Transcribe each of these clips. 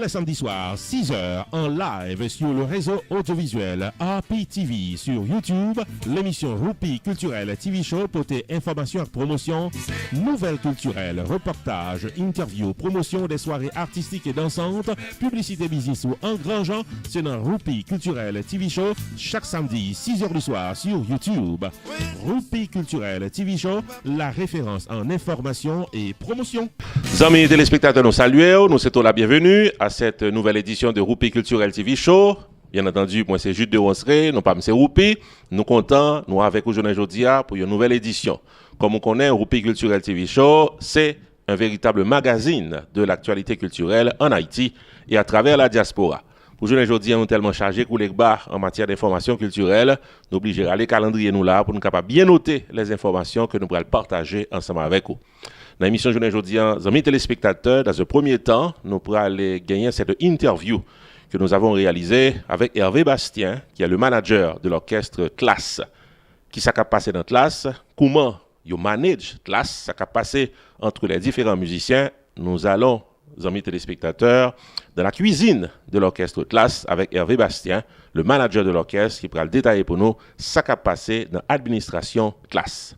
les samedis soirs, 6h, en live sur le réseau audiovisuel RPTV sur YouTube, l'émission Roupi Culturel TV Show pour tes informations et promotions, nouvelles culturelles, reportages, interviews, promotion des soirées artistiques et dansantes, publicité business ou engrangeant, c'est dans Roupi Culturel TV Show chaque samedi, 6h du soir sur YouTube. Roupi Culturel TV Show, la référence en information et promotion. Amis téléspectateurs, nous saluons, nous souhaitons la bienvenue à cette nouvelle édition de Roupi Culturel TV Show. Bien entendu, moi c'est Jude de Ronseret, non pas M. Roupi. Nous comptons, nous avec aujourd'hui pour une nouvelle édition. Comme on connaît, Roupi Culturel TV Show, c'est un véritable magazine de l'actualité culturelle en Haïti et à travers la diaspora. Pour aujourd'hui, nous sommes tellement chargés pour les bars en matière d'information culturelle. Nous obligons à les calendrier nous là pour nous capables bien noter les informations que nous pourrons partager ensemble avec vous. Dans l'émission aujourd'hui, amis téléspectateurs, dans un premier temps, nous pourrons aller gagner cette interview que nous avons réalisée avec Hervé Bastien, qui est le manager de l'orchestre Classe. Qui s'est passé dans Classe, comment il manage Classe, ça s'est passé entre les différents musiciens. Nous allons, amis téléspectateurs, dans la cuisine de l'orchestre Classe avec Hervé Bastien, le manager de l'orchestre, qui pourra le détailler pour nous, ça s'est passé dans l'administration Classe.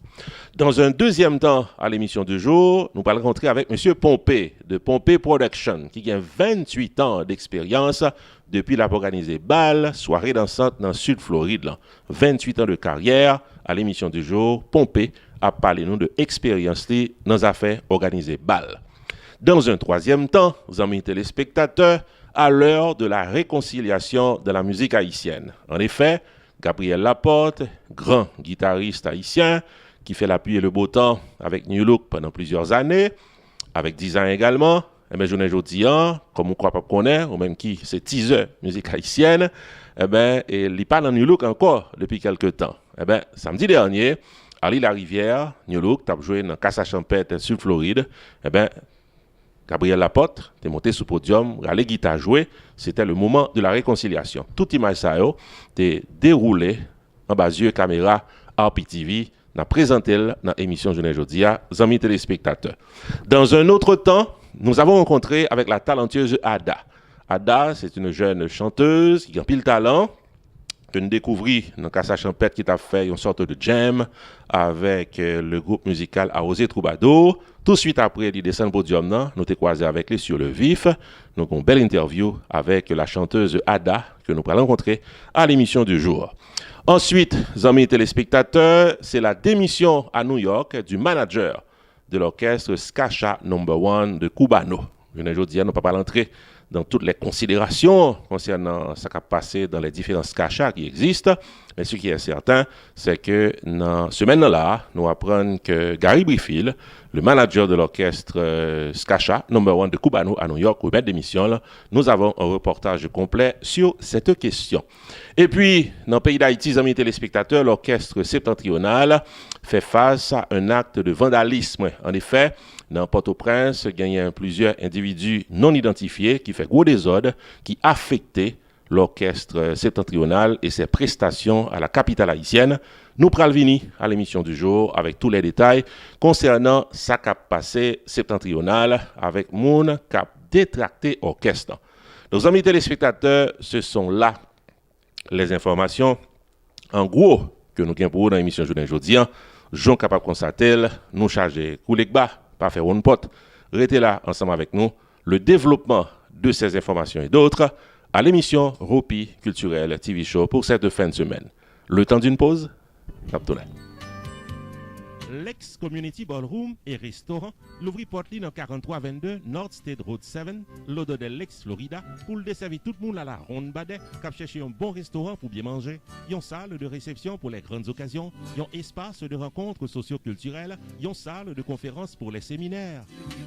Dans un deuxième temps à l'émission du jour, nous allons rencontrer avec M. Pompé de Pompé Production, qui a 28 ans d'expérience depuis la organisé bal, soirée dansante dans le sud Floride. 28 ans de carrière à l'émission du jour, Pompé a parlé nous de expérience dans les affaires organisées bal. Dans un troisième temps, amis téléspectateurs, à l'heure de la réconciliation de la musique haïtienne. En effet, Gabriel Laporte, grand guitariste haïtien, qui fait l'appui et le beau temps avec New Look pendant plusieurs années, avec 10 ans également. Et bien, je ne dis pas, comme on croit pas connaître, ou même qui c'est teaser musique haïtienne, eh bien, il parle en New Look encore depuis quelques temps. Eh bien, samedi dernier, à l'île-la-Rivière, New Look, tu as joué dans Casa Champêtre sur Floride. Eh bien, Gabriel Laporte, tu es monté sur le podium, les guitares jouées, c'était le moment de la réconciliation. Toute image ça, tu déroulé en bas yeux caméra RPTV. Nous présenté dans l'émission Journée aujourd'hui à amis téléspectateurs. Dans un autre temps, nous avons rencontré avec la talentueuse Ada. Ada, c'est une jeune chanteuse qui a pile talent, que nous découvrons dans Casa Champêtre qui a fait une sorte de jam avec le groupe musical Arrosé Troubadour. Tout de suite après, il descend le podium, nous avons croisé avec les sur le vif. Nous avons une belle interview avec la chanteuse Ada que nous allons rencontrer à l'émission du jour. Ensuite, amis téléspectateurs, c'est la démission à New York du manager de l'orchestre Skacha No. 1 de Cubano. Je ne dis pas pas l'entrer dans toutes les considérations concernant ce qui a passé dans les différents Skacha qui existent. Mais ce qui est certain, c'est que dans ce semaine-là, nous apprenons que Gary Brifield, le manager de l'orchestre Skacha No. 1 de Cubano à New York, au maître d'émission, nous avons un reportage complet sur cette question. Et puis, dans le pays d'Haïti, amis téléspectateurs, l'orchestre septentrional fait face à un acte de vandalisme. En effet, dans Port-au-Prince, il y a plusieurs individus non identifiés qui font gros désordre, qui affectaient l'orchestre septentrional et ses prestations à la capitale haïtienne. Nous prenons à l'émission du jour avec tous les détails concernant sa cap passé septentrional avec mon cap détracté orchestre. Nos amis téléspectateurs, ce sont là les informations en gros que nous avons pour vous dans l'émission aujourd'hui. Jean capable de constater, nous charger Koulegba, pas faire one pot. Restez là ensemble avec nous. Le développement de ces informations et d'autres à l'émission Roupi Culturel TV Show pour cette fin de semaine. Le temps d'une pause, Captoulin. L'ex-Community Ballroom et restaurant l'ouvrit Portline en 4322 North State Road 7, l'Odo de l'ex-Florida, pour le desservir tout le monde à la ronde badet, cap chercher un bon restaurant pour bien manger, une salle de réception pour les grandes occasions, un espace de rencontres socio-culturelles, une salle de conférences pour les séminaires.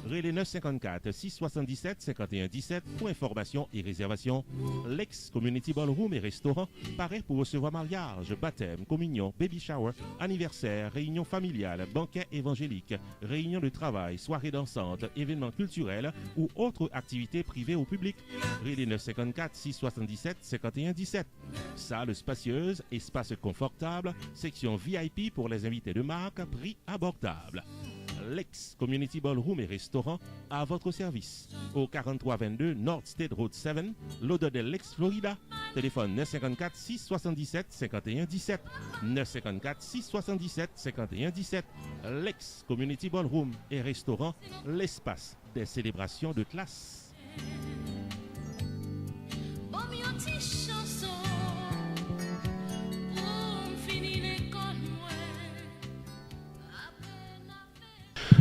Relais 954 677 51 17 pour information et réservation. L'ex-Community Ballroom et restaurant paraît pour recevoir mariage, baptême, communion, baby shower, anniversaire, réunion familiale, banquet évangélique, réunion de travail, soirée dansante, événements culturels ou autres activités privées au public. Relais 954 677 51 17. Salle spacieuse, espace confortable, section VIP pour les invités de marque, prix abordable. Lex Community Ballroom et Restaurant à votre service. Au 4322 North State Road 7, Lauderdale Lakes, Florida. Téléphone 954 677 51 17. 954 677 51 17. Lex Community Ballroom et Restaurant, l'espace des célébrations de classe.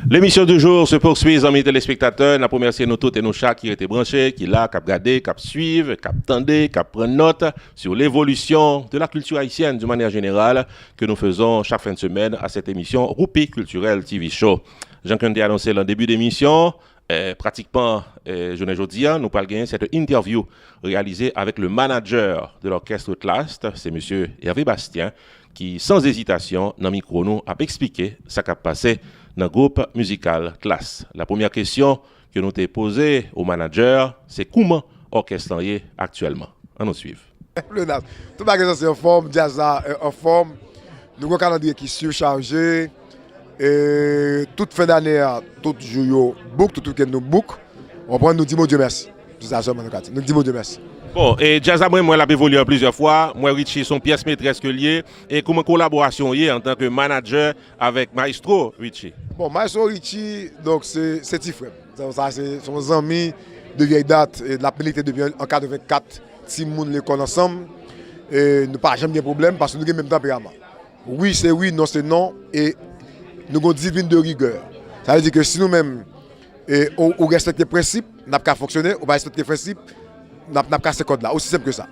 L'émission du jour se poursuit, amis téléspectateurs. Nous remercions nous toutes et nos chats qui étaient branchés, qui là, qui regardé, qui suivent, qui attendaient, qui prennent note sur l'évolution de la culture haïtienne d'une manière générale que nous faisons chaque fin de semaine à cette émission Roupi Culturel TV Show. Jean-Claude a annoncé en début d'émission, pratiquement, aujourd'hui, nous allons gagner cette interview réalisée avec le manager de l'orchestre Outlast, c'est M. Hervé Bastien, qui, sans hésitation, dans le micro, nous a expliqué ce qui a passé dans le groupe musical Classe. La première question que nous t'ai posée au manager, c'est comment l'orchestre est actuellement. On nous suit. Tout le magasin c'est en forme, jazz en forme. Nous avons un calendrier qui est surchargé. Et toute fin d'année, tout jour, book, tout week-end, nous book. On prend, nous disons Dieu merci. Nous disons Dieu merci. Bon, et jazz moi l'a évolué plusieurs fois. Moi, Richie, son pièce maîtresse que lié. Et comment collaboration y est en tant que manager avec Maestro Richie? Bon, Maestro Richie, donc c'est petit frère. Ça, c'est son ami de vieille date. Et de la pénalité depuis en 84, si nous l'école ensemble. Et nous pas jamais de problème parce que nous avons le même tempérament. Oui, c'est oui, non, c'est non. Et nous avons une discipline de rigueur. Ça veut dire que si nous-mêmes, on respecte les principes, nous n'avons qu'à fonctionner, on va respecter les principes. N'a pas ce code là, aussi simple que ça.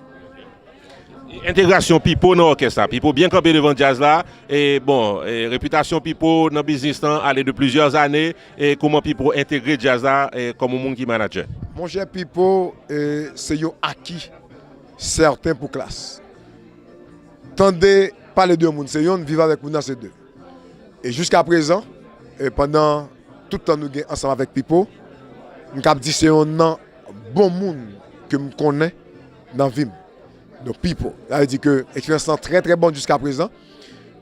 Intégration Pipo dans l'orchestre, Pipo bien campé devant jazz là, et bon, réputation Pipo dans le business là, aller de plusieurs années, et comment Pipo intégrer jazz là comme un monde qui manager. Mon cher Pipo, c'est un acquis certain pour classe. Tendez pas les deux mondes, c'est un vivre avec nous dans ces deux. Et jusqu'à présent, pendant tout le temps nous sommes ensemble avec Pipo, nous avons dit c'est un bon monde que je connais dans la vie. Donc Pipo, ça veut dire que l'expérience est très très bonne jusqu'à présent.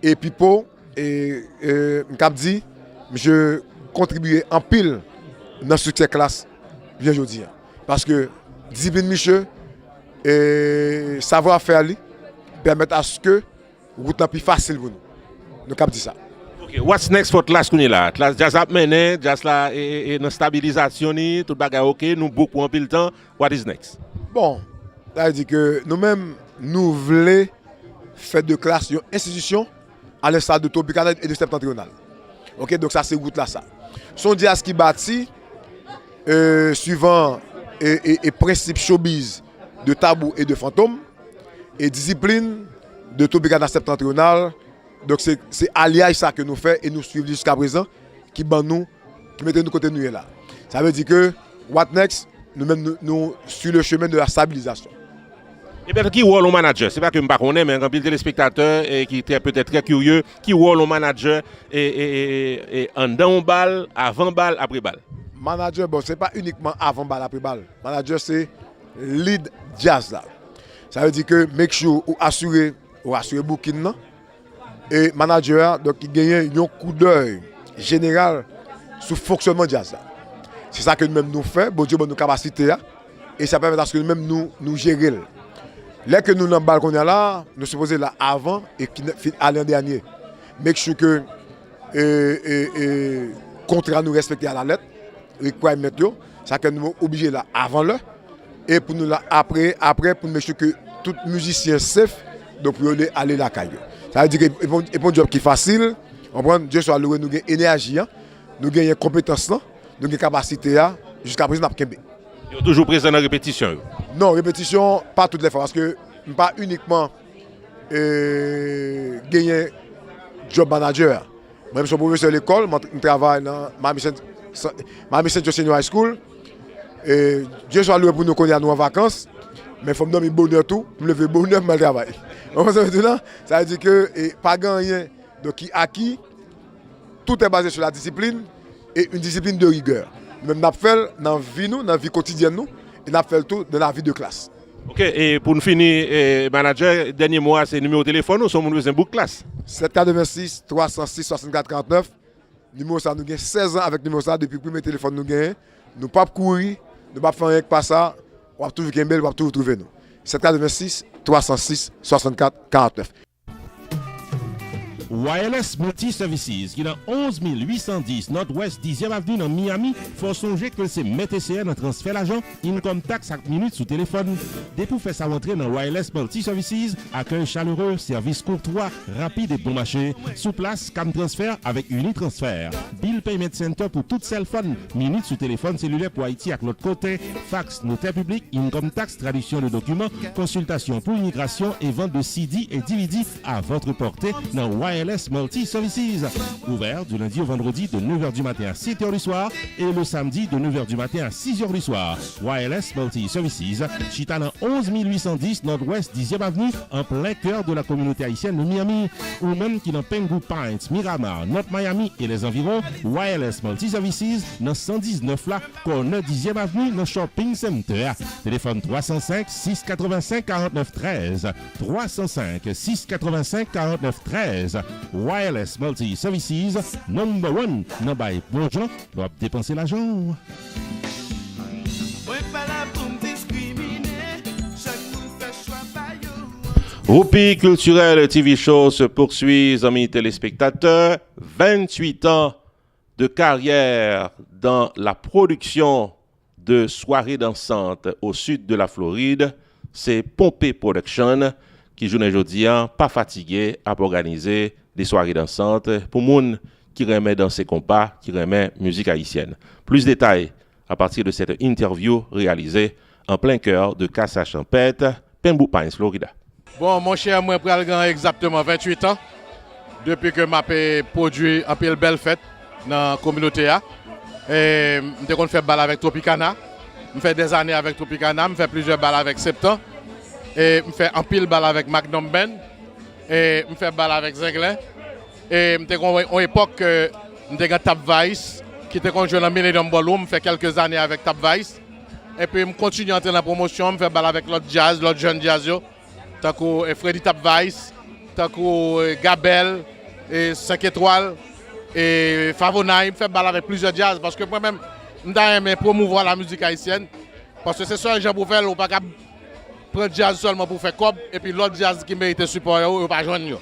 Et Pipo, je dit, je contribue en pile dans ce succès classe bien aujourd'hui. Parce que discipline Michel et savoir-faire permettent à ce que la route soit plus facile pour nous. Donc je dit ça. Okay, what's next for class qu'on est là? Class jazz a mené, jazz là et dans stabilisation tout bagage OK, nous beaucoup en pile temps. What is next? Bon, ça veut dire que nous-mêmes nous voulons faire de classe une institution à l'instar de Tropicana et de Septentrional. OK, donc ça c'est route là ça. Son jazz qui bâti suivant et principe showbiz de tabou et de fantôme et discipline de Tropicana Septentrional. Donc c'est alliage ça que nous faisons et nous suivons jusqu'à présent qui mettez nous côté nous là. Ça veut dire que what next, nous sur le chemin de la stabilisation. Et bien qui rôle au manager? C'est pas que je ne connais pas, mais un téléspectateur qui est peut-être très curieux, qui rôle au manager et en dans balle, avant balle, après balle. Manager, bon, c'est pas uniquement avant balle, après balle. Manager c'est lead jazz là. Ça veut dire que make sure ou assurer booking là. Et manager donc qui gagne un coup d'œil général sur le fonctionnement jazz. C'est ça que nous-mêmes nous faisons, bon Dieu, nos capacités et ça permet à ce que nous-mêmes nous gérer. Là que nous dans le bal qu'on est là, nous supposons là avant et qui à l'an dernier. Make sure que contrat nous respecter à la lettre, requirement ça que nous obligés là avant là et pour nous là après pour make sure que tout musicien safe donc pour aller la caille. Ça veut dire que c'est un job qui est facile. On prend Dieu soit loué, nous avons énergie, nous avons compétence, nous avons capacité jusqu'à présent. Ils sont toujours présents dans la répétition. Non, répétition, pas toutes les fois. Parce que pas uniquement gagner job manager. Moi, je suis professeur de l'école, je travaille dans Miami Saint Joseph High School. Dieu soit loué pour nous connaître nous en vacances. Mais il faut me donner bonheur tout, me lever bonheur, me travailler. Ça veut dire que pas gagner donc qui acquis, tout est basé sur la discipline et une discipline de rigueur. Même nous fait dans la vie quotidienne nous et nous fait tout dans la vie de classe. OK, et pour nous finir, manager, dernier mois, c'est numéro de téléphone ou son besoin book classe? 786 306 64 49 Numéro ça, nous avons 16 ans avec numéro ça, depuis le premier téléphone nous avons. Nous ne pouvons pas courir, nous ne pouvons pas faire rien que pas ça. On va toujours Kembel, on va toujours trouver nous. 786 306 64 49. Wireless Multi Services, qui est dans 11 810 Nord-Ouest 10e Avenue dans Miami, faut songer que c'est MTCN en transfert l'argent, income tax chaque minute sous téléphone. Dès pour faire ça rentrer dans Wireless Multi Services, accueil chaleureux, service courtois, rapide et bon marché. Sous place, cam transfert avec Unitransfert. Bill Payment Center pour tout cell phone, minute sous téléphone cellulaire pour Haïti à l'autre côté. Fax, notaire public, income tax, traduction de documents, consultation pour immigration et vente de CD et DVD à votre portée dans Wireless Multi Services. Ouvert du lundi au vendredi de 9h du matin à 7h du soir et le samedi de 9h du matin à 6h du soir. Wireless Multi Services, chita dans 11 810 Nord-Ouest 10e Avenue, en plein cœur de la communauté haïtienne de Miami. Ou même qui dans Pengu Pines, Miramar, North Miami et les environs, Wireless Multi Services dans 119 là, corner 10e Avenue dans Shopping Center. Téléphone 305 685 49 13. 305 685 49 13. Wireless Multi Services, number one. Non, bah, bon gens, doivent dépenser l'argent. Roupi culturel TV Show se poursuit, amis téléspectateurs. 28 ans de carrière dans la production de soirées dansantes au sud de la Floride. C'est Pompey Production qui joue aujourd'hui, pas fatigué, à organiser des soirées dansantes pour moun qui remet danser compas, qui remet musique haïtienne. Plus de détails à partir de cette interview réalisée en plein cœur de Casa Champette, Pengu Pines, Florida. Bon, mon cher, moi, j'ai exactement 28 ans depuis que je produit un peu belle fête dans la communauté. Et je fais balle avec Tropicana. Je fais des années avec Tropicana, je fais plusieurs balles avec Septembre. Et je fais un pile balle avec Magnum Ben. Et je fais balle avec Zinglin. Et en époque, je suis Tap Vice, qui était conjoint dans Millennium Ballroom. Je fais quelques années avec Tap Vice. Et puis je continue à entrer dans la promotion, je fais balle avec l'autre jazz, l'autre jeune jazz. Tant que Freddy Tap Vice, tant que Gabel, et 5 étoiles, et Favonai, je fais balle avec plusieurs jazz. Parce que moi-même, je promouvoir la musique haïtienne. Parce que c'est ça que j'ai pour faire, on ne peut pas prendre jazz seulement pour faire cob, et puis l'autre jazz qui mérite support, on ne peut pas joindre. Je ne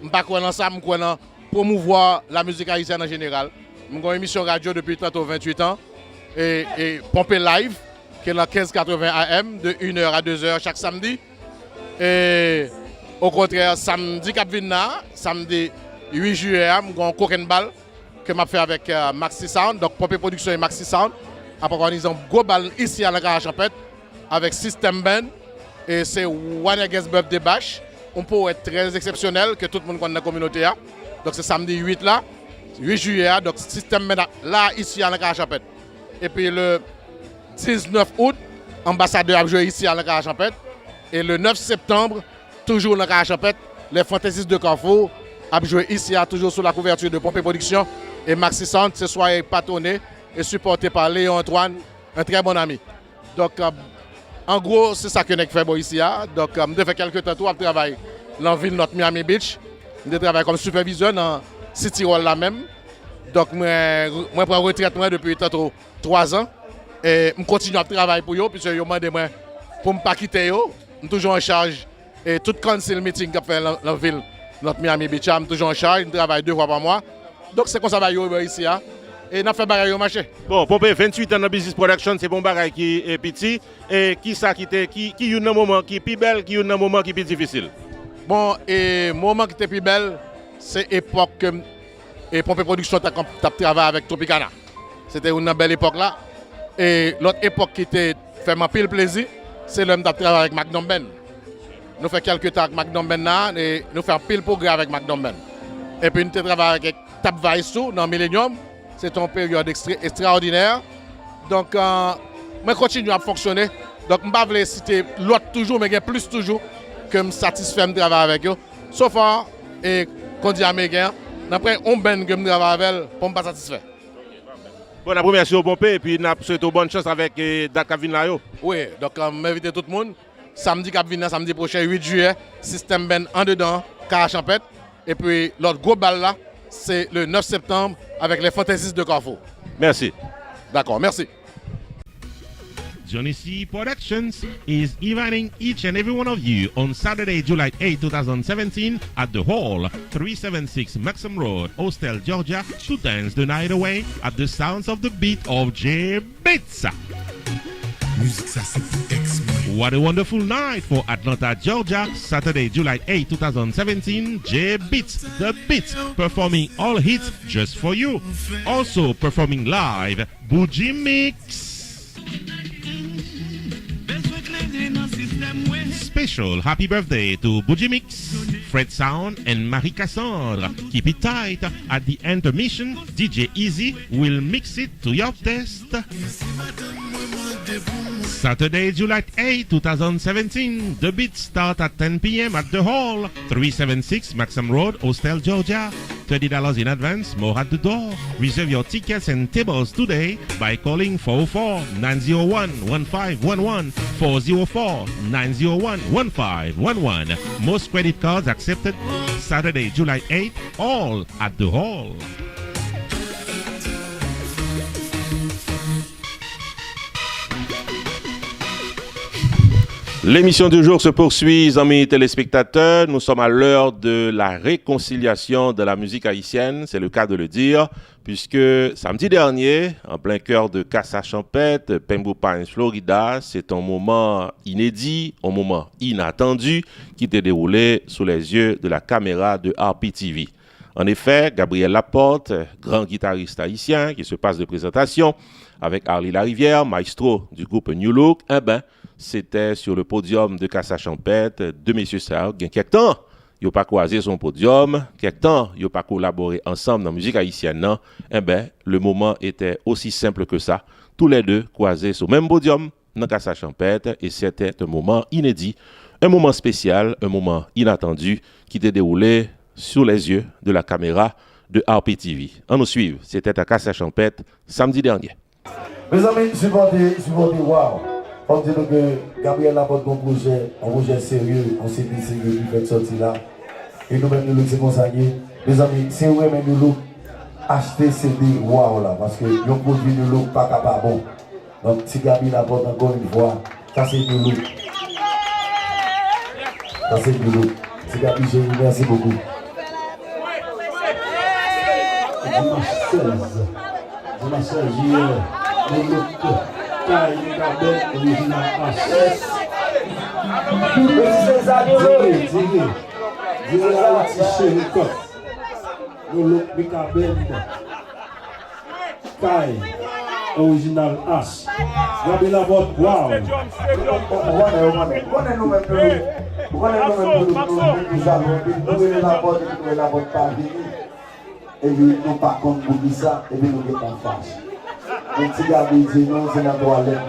peux pas connaître ça, je peux promouvoir la musique haïtienne en général. Je suis une émission radio depuis tantôt 28 ans, et Pompey Live, qui est la 1580 AM, de 1h à 2h chaque samedi. Et au contraire, samedi, samedi 8 juillet, j'ai un coquin ball que je fais avec Maxi Sound, donc Pompey Production et Maxi Sound. Après, on organise un gros bal ici à la Gare Champette avec System Band. Et c'est One Guest Birthday Bash. On peut être très exceptionnel, que tout le monde connaît dans la communauté. Donc c'est samedi 8 là, 8 juillet, donc System Band là, ici à la Gare Champette. Et puis le 19 août, ambassadeur a joué ici à la Gare Champette. Et le 9 septembre, toujours dans la Champette, les fantaisistes de Carrefour ont joué ici, toujours sous la couverture de Pompey Production et Maxi Sound, ce soir patronné et supporté par Léon Antoine, un très bon ami. Donc, en gros, c'est ça que nous faisons ici. Donc, je fais quelques temps, je travaille dans la ville de notre Miami Beach. Je travaille comme superviseur dans City Hall là même. Donc, je prends retraite depuis 3 ans. Et je continue à travailler pour eux, puisque ils m'ont demandé pour ne pas quitter eux. Je suis toujours en charge. Et tout council meeting que fait dans la ville, notre Miami Beach, je suis toujours en charge. Je travaille 2 fois par mois. Donc c'est comme ça que ici. Et nous fait bagaille au marché. Bon, Pompey, 28 ans dans business production, c'est bon bagaille qui est petit. Et qui ça qui est un moment qui est plus belle, qui est un moment qui est plus difficile? Bon, et le moment qui était plus belle, c'est l'époque que Pompey Production a travaillé avec Tropicana. C'était une belle époque là. Et l'autre époque qui était fait un pile plaisir, c'est l'homme qui a travaillé avec Magnum Ben. Nous faisons quelques temps avec Magnum Ben là, et nous faisons pile progrès avec Magnum Ben. Et puis nous travaillons avec Tap Vice dans Millennium. C'est une période extraordinaire. Donc, je continue à fonctionner. Donc, je ne vais pas citer l'autre toujours, mais il y a plus toujours que je me satisfais de travailler avec eux. Sauf et quand je dis américain, après, on ben que je travaille avec eux pour ne pas satisfaire. Bon, la première sur Pompey, et puis nous souhaitons bonne chance avec Dakar Vinlayo. Oui, donc je m'invite tout le monde. Samedi samedi prochain, 8 juillet, System Ben en dedans, Cara Champette. Et puis l'autre gros balle là, c'est le 9 septembre avec les Fantaisistes de Carrefour. Merci. D'accord, merci. Johnny C. Productions is inviting each and every one of you on Saturday, July 8, 2017 at the Hall, 376 Maxim Road, Austell, Georgia, to dance the night away at the sounds of the beat of J Beats. What a wonderful night for Atlanta, Georgia. Saturday, July 8, 2017. J Beats, the Beats, performing all hits just for you. Also performing live, Bougie Mix. Special happy birthday to Bougie Mix, Fred Sound, and Marie Cassandra. Keep it tight. At the intermission, DJ Easy will mix it to your taste. Saturday, July 8, 2017. The beats start at 10 p.m. at the Hall, 376 Maxim Road, Austell, Georgia. $30 in advance, more at the door. Reserve your tickets and tables today by calling 404-901-1511, 404-901-1511. Most credit cards accepted. Saturday, July 8, all at the Hall. L'émission du jour se poursuit, amis téléspectateurs. Nous sommes à l'heure de la réconciliation de la musique haïtienne, c'est le cas de le dire, puisque samedi dernier, en plein cœur de Casa Champette, Pembroke Pines, Florida, c'est un moment inédit, un moment inattendu qui s'est déroulé sous les yeux de la caméra de RPTV. En effet, Gabriel Laporte, grand guitariste haïtien qui se passe de présentation, avec Harley Larivière, maestro du groupe New Look, c'était sur le podium de Casa Champette, deux messieurs ça, il y a quelques temps, ils n'ont pas croisé son podium, quelque temps, ils n'ont pas collaboré ensemble dans la musique haïtienne, non? Le moment était aussi simple que ça. Tous les deux croisés sur le même podium dans Casa Champette, et c'était un moment inédit, un moment spécial, un moment inattendu qui s'est déroulé sous les yeux de la caméra de RPTV. On nous suit, c'était à Casa Champette samedi dernier. Mes amis, supportez, wow. Comme dire que Gabriel Laporte un projet sérieux, on s'est dit sérieux qui fait sortir là. Et nous-mêmes, nous sommes consagrés. Mes amis, si vous aimez nous achetez CD wow là, parce que le produit de l'eau pas capable bon. Donc si Gabriel Laporte encore une fois, ça c'est de l'eau. Ça c'est de l'eau. Si Gabriel, je vous remercie beaucoup. Dimanche 16 juillet, original original Ash. Gabriel Laporte, wow. Et puis, nous pas contre pour ça, et puis nous sommes en face. Donc, si Gabriel dit non, c'est la toilette.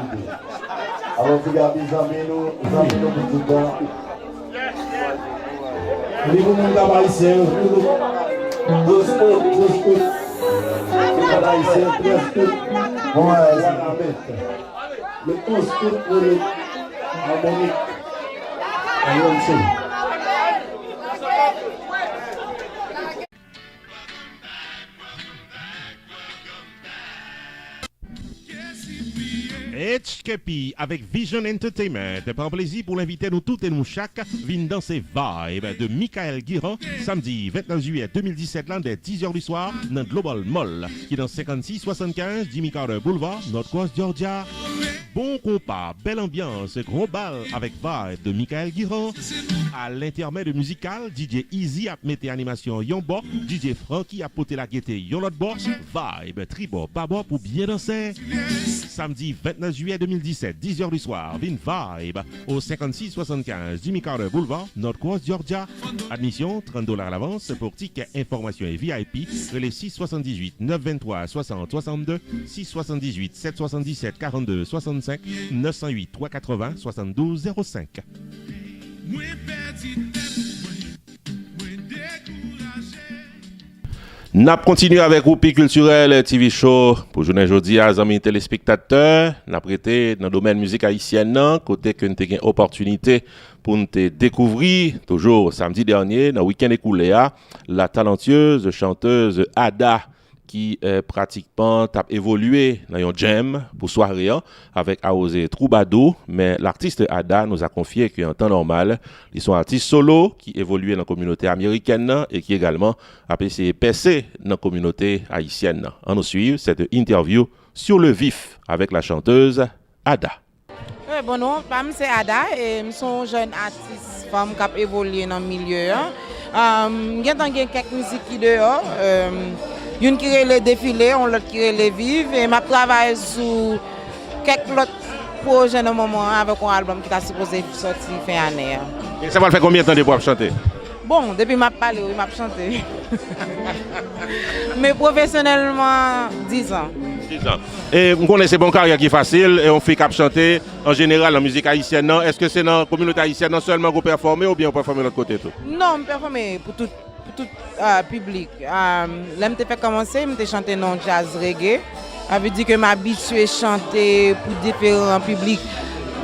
Alors, si Gabriel dit nous pour tout le temps. Les gens qui sont haïtiens, tous haïtiens, presque. Bon, le 11 août pour le harmonique. HKP avec Vision Entertainment. Par plaisir pour l'inviter nous toutes et nous chaque vin danser Vibe de Michael Guiran samedi 29 juillet 2017 là dès 10h du soir dans Global Mall qui est dans 5675 Jimmy Carter Boulevard, Northwest Georgia. Bon compas, belle ambiance, gros bal avec Vibe de Michael Guiran. À l'intermède musical, DJ Easy a mis animation yon bord, DJ Frankie a poté la gaieté yon l'autre bord. Vibe, tribord, bâbord pour bien danser. Samedi 29 juillet 2017, 10h du soir, Vin Vibe au 5675 Jimmy Carter Boulevard, Northwest Georgia. Admission $30 à l'avance pour tickets, informations et VIP. Les 678 923 60 62, 678 777 42 65, 908 380 72 05. N'a continué avec Roupi Culturel TV Show pour journée aujourd'hui à amis téléspectateurs. N'a prêté dans le domaine musique haïtienne, côté que nous avons opportunité pour nous découvrir, toujours samedi dernier, dans le week-end écoulé, la talentueuse chanteuse Ada, qui pratiquement a évolué dans un jam pour soirée avec Aosé Troubadou, mais l'artiste Ada nous a confié qu'en temps normal, ils sont artistes solo qui évoluent dans la communauté américaine et qui également a essayé de percer dans la communauté haïtienne. On nous suit cette interview sur le vif avec la chanteuse Ada. Oui, bon nom, c'est Ada et je suis une jeune artiste femme qui a évolué dans le milieu. Il y a quelques musiques qui dehors. Une qui est les défilés, l'autre qui est les vivre. Et je travaille sur quelques autres projets dans le moment avec un album qui est supposé sortir fin d'année. Et ça va faire combien de temps de pour chanter? Bon, depuis que je parle, je chanté. Mais professionnellement, 10 ans. 10 ans. Et vous connaissez bon carrière qui est facile et on fait cap chanter en général la musique haïtienne. Est-ce que c'est dans la communauté haïtienne non seulement que vous performez ou bien vous performez de l'autre côté tout? Non, je performe pour tout public. Là, je fait commencer, je chanté dans jazz reggae. Ça veut dire que je m'habitue à chanter pour différents publics.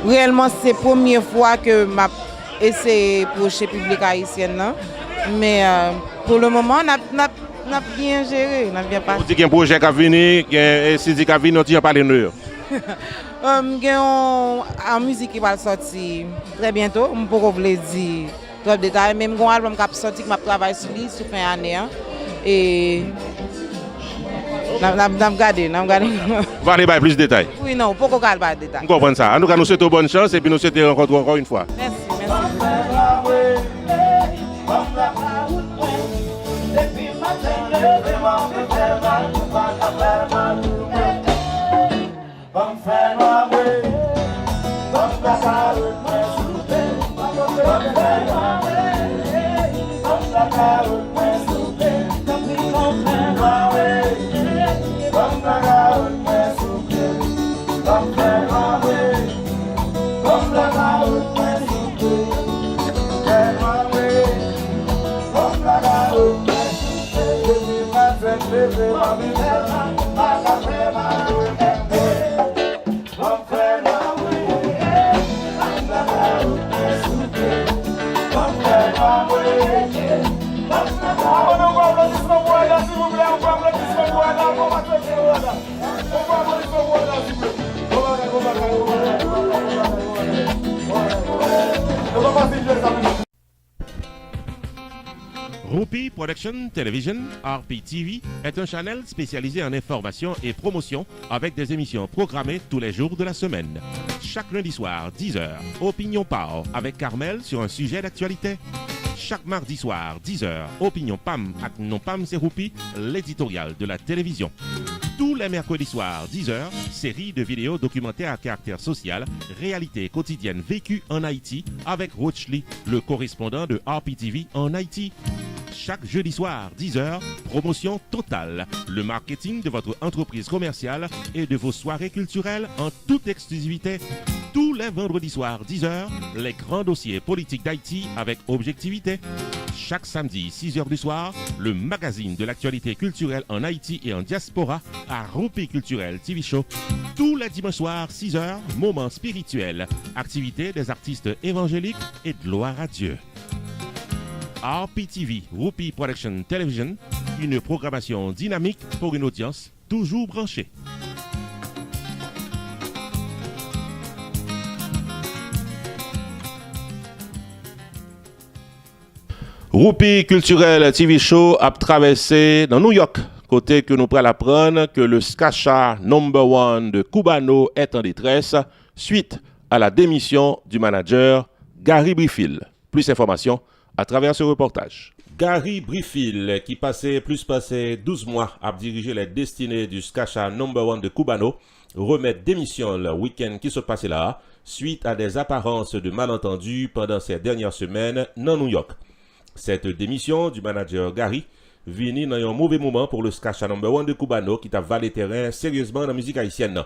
Réellement, c'est la première fois que je essayé pour le public haïtien. Mais pour le moment, on a bien géré. On a bien passé. Vous dites qu'il y a un projet qui a venu, et si dit qu'il a venu, on tient pas les nœuds. Il y a une musique qui va sortir très bientôt. Je ne peux pas vous le dire. Trop de détails, même un album qui a sorti, que je travaille sur lui, sur fin d'année. Et je vais regarder. Vous allez avoir plus de détails. Oui, non, pas qu'on va de détails. Vous comprenez ça. En tout cas, nous souhaitons bonne chance et puis nous souhaitons rencontrer encore une fois. Merci. Rupi Production Television, RPTV, est un channel spécialisé en information et promotion avec des émissions programmées tous les jours de la semaine. Chaque lundi soir, 10h, Opinion Power avec Carmel sur un sujet d'actualité. Chaque mardi soir, 10h, Opinion Pam avec Non Pam c'est Rupi, l'éditorial de la télévision. Tous les mercredis soirs, 10h, série de vidéos documentaires à caractère social, réalité quotidienne vécue en Haïti avec Roach Lee, le correspondant de RPTV en Haïti. Chaque jeudi soir, 10h, promotion totale. Le marketing de votre entreprise commerciale et de vos soirées culturelles en toute exclusivité. Tous les vendredis soirs, 10h, les grands dossiers politiques d'Haïti avec objectivité. Chaque samedi, 6h du soir, le magazine de l'actualité culturelle en Haïti et en diaspora à Rupi Culturel TV Show. Tous les dimanches soirs, 6h, moments spirituels, activités des artistes évangéliques et de gloire à Dieu. RPTV, Rupi Production Television, une programmation dynamique pour une audience toujours branchée. Rupi Culturel TV Show a traversé dans New York, côté que nous pourrons apprendre que le Skacha #1 de Cubano est en détresse suite à la démission du manager Gary Brifield. Plus d'informations à travers ce reportage. Gary Brifield, qui passait 12 mois à diriger les destinées du Skacha #1 de Cubano, remet démission le week-end qui se passait là, suite à des apparences de malentendus pendant ces dernières semaines dans New York. Cette démission du manager Gary vient dans un mauvais moment pour le Skacha #1 de Cubano qui t'a valé terrain sérieusement dans la musique haïtienne.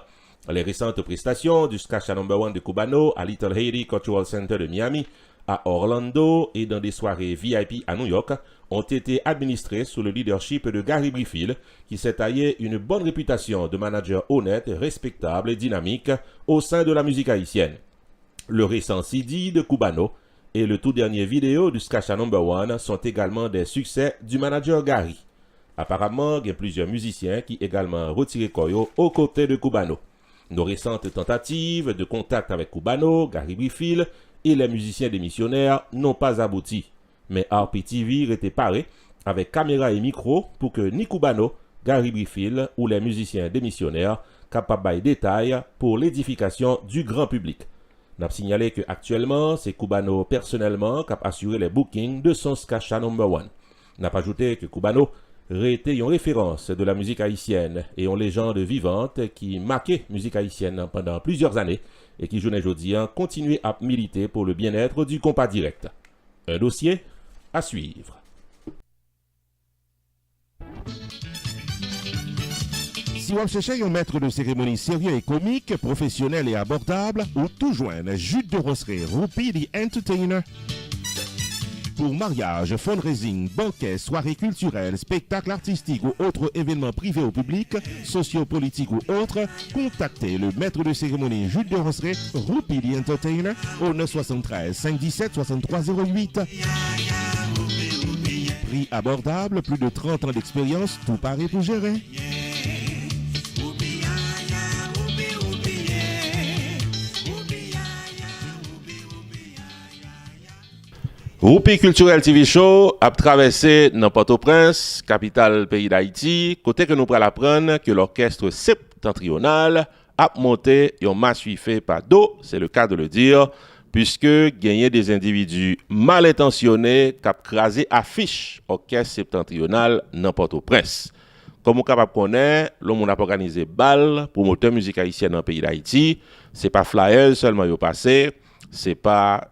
Les récentes prestations du Skacha #1 de Cubano à Little Haiti Cultural Center de Miami, à Orlando et dans des soirées VIP à New York ont été administrées sous le leadership de Gary Brifield qui s'est taillé une bonne réputation de manager honnête, respectable et dynamique au sein de la musique haïtienne. Le récent CD de Cubano et le tout dernier vidéo du Skacha No.1 sont également des succès du manager Gary. Apparemment, il y a plusieurs musiciens qui également retiré Koyo aux côtés de Cubano. Nos récentes tentatives de contact avec Cubano, Gary Brifield et les musiciens démissionnaires n'ont pas abouti. Mais RPTV était paré avec caméra et micro pour que ni Cubano, Gary Brifield ou les musiciens démissionnaires capables de détails pour l'édification du grand public. N'a signalé que actuellement, c'est Cubano personnellement qui a assuré les bookings de son Skacha No.1. N'a pas ajouté que Cubano été une référence de la musique haïtienne et une légende vivante qui marquait musique haïtienne pendant plusieurs années et qui, journée aujourd'hui, continue à militer pour le bien-être du compas direct. Un dossier à suivre. Si vous cherchez un maître de cérémonie sérieux et comique, professionnel et abordable, ou tout joindre Jude de Rosseray, Roupi the Entertainer. Pour mariage, fundraising, banquet, soirées culturelles, spectacles artistiques ou autres événements privés au public, sociopolitiques ou autres, contactez le maître de cérémonie Jude de Rosseray, Roupi the Entertainer, au 973 517 6308. Prix abordable, plus de 30 ans d'expérience, tout paraît pour gérer. Roupi Culturel TV Show a traversé dans Port-au-Prince, capitale pays d'Haïti, côté que nous prenons apprendre que l'orchestre septentrional a monté et on m'a suivi par dos, c'est le cas de le dire, puisque gagné des individus mal intentionnés qui ont crasé affiche orchestre septentrional dans Port-au-Prince. Comme on est capable de connaître, l'homme a organisé bal pour moteur musique haïtienne dans le pays d'Haïti, c'est pas flyer seulement yo passé. C'est pas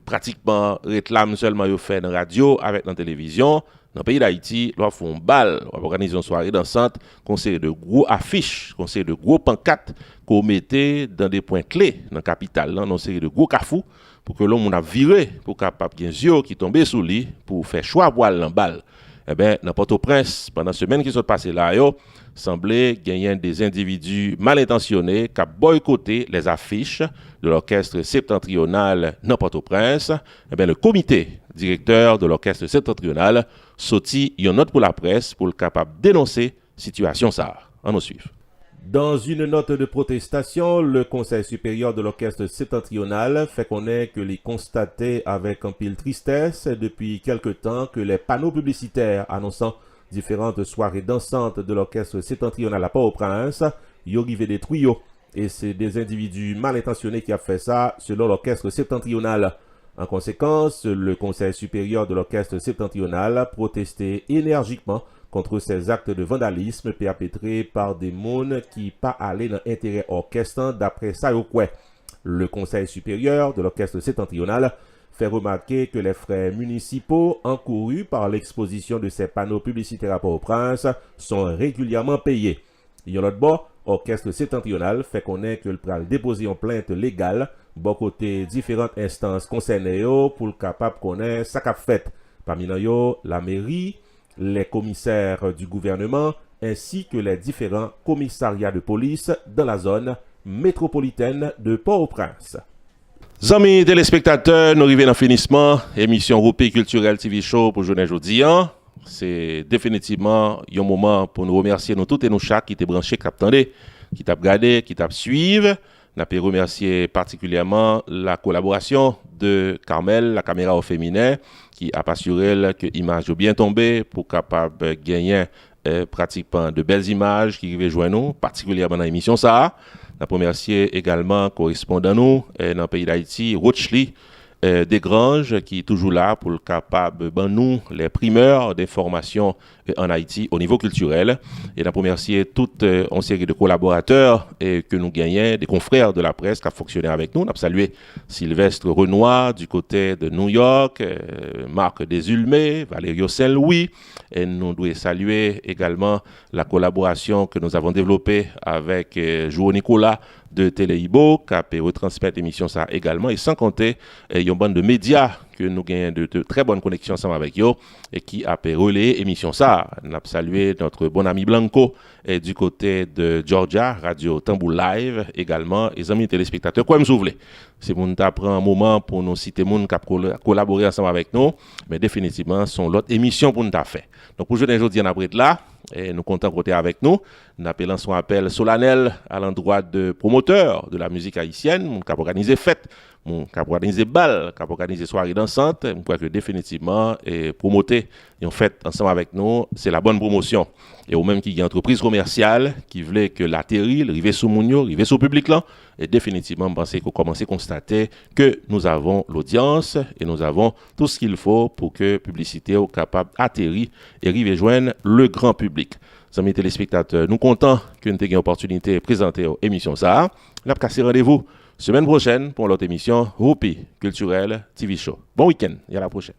pratiquement réclame seulement yo fait dans la radio avec dans la télévision. Dans le pays d'Haïti, on fait un bal, on organise une soirée dansante, conseil de gros affiches, conseil de gros pancartes qu'on mettait dans des points clés dans la capitale, dans une série de gros cafous pour que l'homme a viré pour capable bien yeux qui tomber sous lui pour faire choix boire dans bal. Eh bien, dans Port-au-Prince, pendant la semaine qui sont passées là, semblait gagner des individus mal intentionnés qui ont boycotté les affiches de l'orchestre septentrional dans Port-au-Prince. Eh bien, le comité directeur de l'orchestre septentrional sorti une note pour la presse pour le capable de dénoncer la situation ça. On nous suit. Dans une note de protestation, le Conseil supérieur de l'orchestre septentrional fait connaître que les constatait avec un pile tristesse depuis quelque temps que les panneaux publicitaires annonçant différentes soirées dansantes de l'orchestre septentrional à Port-au-Prince y arrivaient des tuyaux. Et c'est des individus mal intentionnés qui ont fait ça selon l'orchestre septentrional. En conséquence, le Conseil supérieur de l'orchestre septentrional protestait énergiquement contre ces actes de vandalisme perpétrés par des mounes qui pas allaient dans l'intérêt orchestre d'après ça au quoi. Le Conseil supérieur de l'orchestre septentrional fait remarquer que les frais municipaux encourus par l'exposition de ces panneaux publicitaires à Port-au-Prince sont régulièrement payés. Il y a l'autre bord, orchestre septentrional fait connaître que le pral déposer une plainte légale bon côté différentes instances concernées pour le capable connaître ça qu'a fait. Parmi eux, la mairie, les commissaires du gouvernement ainsi que les différents commissariats de police dans la zone métropolitaine de Port-au-Prince. Amis téléspectateurs, nous arrivons dans le finissement. Émission Roupi Culturel TV Show pour journée aujourd'hui. C'est définitivement un moment pour nous remercier nous tous et nous chaque qui étaient branchés, qui attendaient, qui t'a regardé, qui t'a suivi. Nous avons remercié particulièrement la collaboration de Carmel, la caméra au féminin, qui a assuré que l'image est bien tombée pour capable gagner pratiquement de belles images qui arrivent joindre nous, particulièrement dans l'émission ça. Nous avons remercié également correspondant nous dans le pays d'Haïti, Rochely Desgranges, qui est toujours là pour le capable de nous les primeurs d'informations en Haïti au niveau culturel. Et nous avons remercié toute une série de collaborateurs que nous gagnons, des confrères de la presse qui ont fonctionné avec nous. Nous avons salué Sylvestre Renoir du côté de New York, Marc Desulmé, Valério Saint-Louis. Et nous devons saluer également la collaboration que nous avons développée avec João Nicolas de Téléibo, qui a retransmettre l'émission ça également. Et sans compter une bande de médias que nous gagnons de très bonnes connexions ensemble avec eux et qui a relais émission ça. Nous avons salué notre bon ami Blanco et du côté de Georgia, Radio Tambou Live également, et amis téléspectateurs, quoi me souffler. C'est mon prend un moment pour nous citer moun qui a collaboré ensemble avec nous, mais définitivement son l'autre émission pour nous ta fait. Donc pour aujourd'hui on a pris là et nous comptons côté avec nous. Nous appelons son appel solennel à l'endroit de promoteurs de la musique haïtienne, moun qui a organisé fête, moun qui a organisé bal, qui a organisé soirée dansante. Je crois que définitivement et promoter une fête ensemble avec nous, c'est la bonne promotion. Et ou même qui y a une entreprise commerciale qui voulait que l'atterri, arriver sous Mounio, arriver sous public là, et définitivement je pense qu'on commence à constater que nous avons l'audience et nous avons tout ce qu'il faut pour que publicité soit capable d'atterrir et arriver joindre le grand public. Amis téléspectateurs, nous comptons que nous ayons l'opportunité de présenter l'émission ça. Nous avons cassé rendez-vous semaine prochaine pour l'autre émission Roupi Culturel TV Show. Bon week-end et à la prochaine.